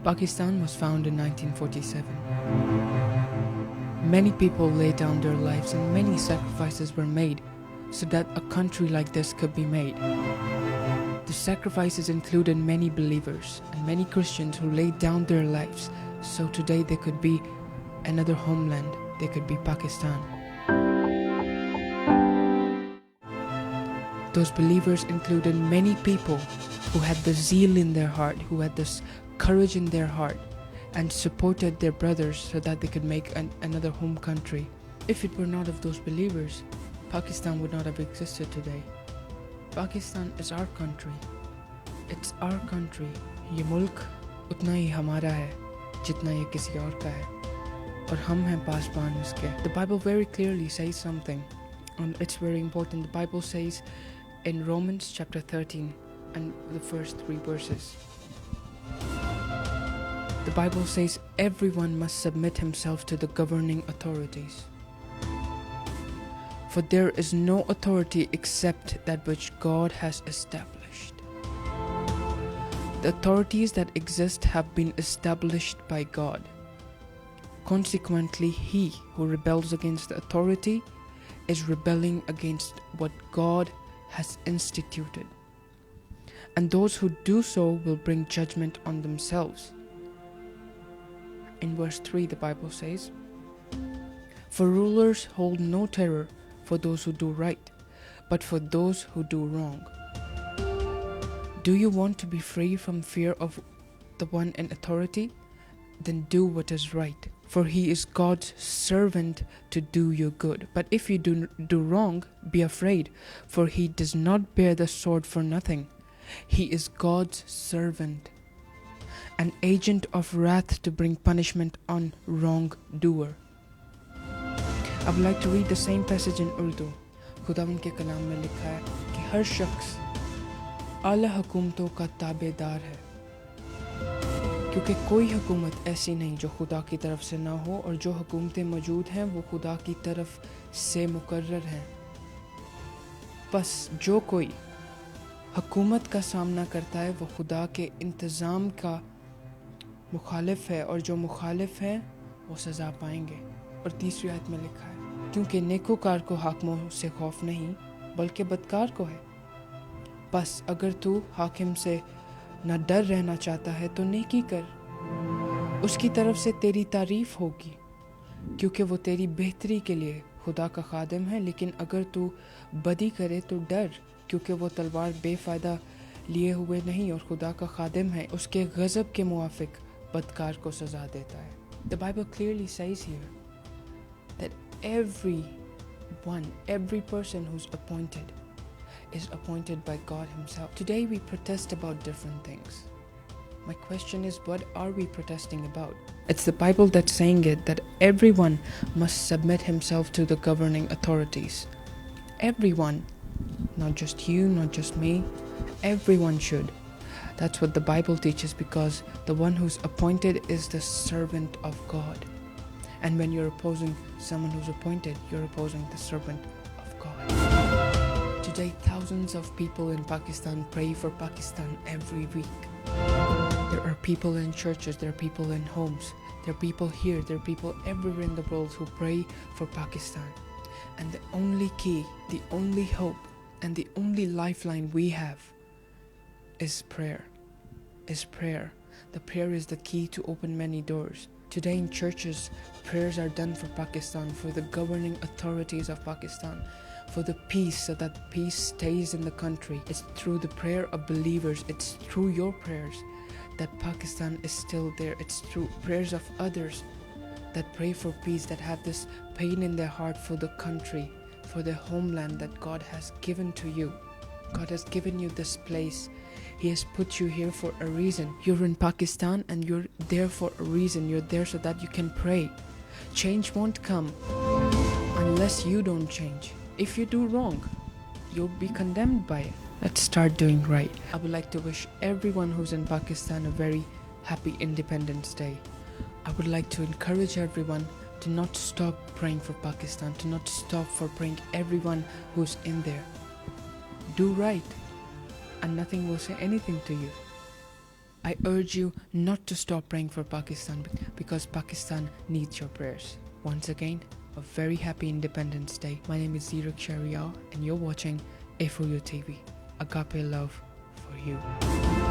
Pakistan was founded in 1947. Many people laid down their lives and many sacrifices were made so that a country like this could be made. The sacrifices included many believers and many Christians who laid down their lives so today there could be another homeland, there could be Pakistan. Those believers included many people who had the zeal in their heart, who had this courage in their heart and supported their brothers so that they could make another home country. If it were not of those believers, Pakistan would not have existed today. Pakistan is our country. It's our country. ये मुल्क उतना ही हमारा है जितना ये किसी और का है और हम हैं पासबान इसके. The Bible very clearly says something and it's very important. The Bible says in Romans chapter 13 and the first 3 verses. The Bible says everyone must submit himself to the governing authorities. For there is no authority except that which God has established. The authorities that exist have been established by God. Consequently, he who rebels against the authority is rebelling against what God has instituted. And those who do so will bring judgment on themselves. In verse 3, the Bible says, for rulers hold no terror for those who do right, but for those who do wrong. Do you want to be free from fear of the one in authority? Then do what is right, for he is God's servant to do you good. But if you do wrong, be afraid, for he does not bear the sword for nothing. He is God's servant, an agent of wrath to bring punishment on wrongdoer. I would like to read the same passage in Urdu. खुदावंद के कलाम में लिखा है कि हर शख्स आला हुकूमतों का ताबेदार है, क्योंकि कोई हुकूमत ऐसी नहीं जो खुदा की तरफ से ना हो और जो हुकूमतें मौजूद हैं वो खुदा की तरफ से मुकर्रर हैं. बस जो कोई हुकूमत का सामना करता है वो खुदा के इंतज़ाम का मुखालिफ है और जो मुखालिफ हैं वो सज़ा पाएंगे. और तीसरी आयत में लिखा है क्योंकि नेकोकार को हाकिमों से खौफ नहीं बल्कि बदकार को है. बस अगर तू हाकिम से न डर रहना चाहता है तो नेकी कर, उसकी तरफ से तेरी तारीफ होगी क्योंकि वो तेरी बेहतरी के लिए खुदा का खादिम है. लेकिन अगर तू बदी करे तो डर, क्योंकि वो तलवार बेफ़ायदा लिए हुए नहीं और खुदा का खादिम है, उसके गज़ब के मुआफिक बदकार को सज़ा देता है. The Bible clearly says here that every person who's appointed is appointed by God himself. Today we protest about different things. My question is, what are we protesting about? It's the Bible that's saying it, that everyone must submit himself to the governing authorities. Everyone, not just you, not just me, everyone should. That's what the Bible teaches, because the one who's appointed is the servant of God. And when you're opposing someone who's appointed, you're opposing the servant of God. Today, thousands of people in Pakistan pray for Pakistan every week. There are people in churches, there are people in homes, there are people here, there are people everywhere in the world who pray for Pakistan. And the only key, the only hope, and the only lifeline we have is prayer. The prayer is the key to open many doors. Today in churches, prayers are done for Pakistan, for the governing authorities of Pakistan, for the peace, so that peace stays in the country. It's through the prayer of believers, it's through your prayers that Pakistan is still there. It's through prayers of others that pray for peace, that have this pain in their heart for the country, for the homeland that God has given to you. God has given you this place. He has put you here for a reason. You're in Pakistan and you're there for a reason. You're there so that you can pray. Change won't come unless you don't change. If you do wrong, you'll be condemned by it. Let's start doing right. I would like to wish everyone who's in Pakistan a very happy Independence Day. I would like to encourage everyone to not stop praying for Pakistan, to not stop for praying everyone who's in there. Do right, and nothing will say anything to you. I urge you not to stop praying for Pakistan because Pakistan needs your prayers. Once again, a very happy Independence Day. My name is Zeerick Shrial and you're watching A4U TV. Agape love for you.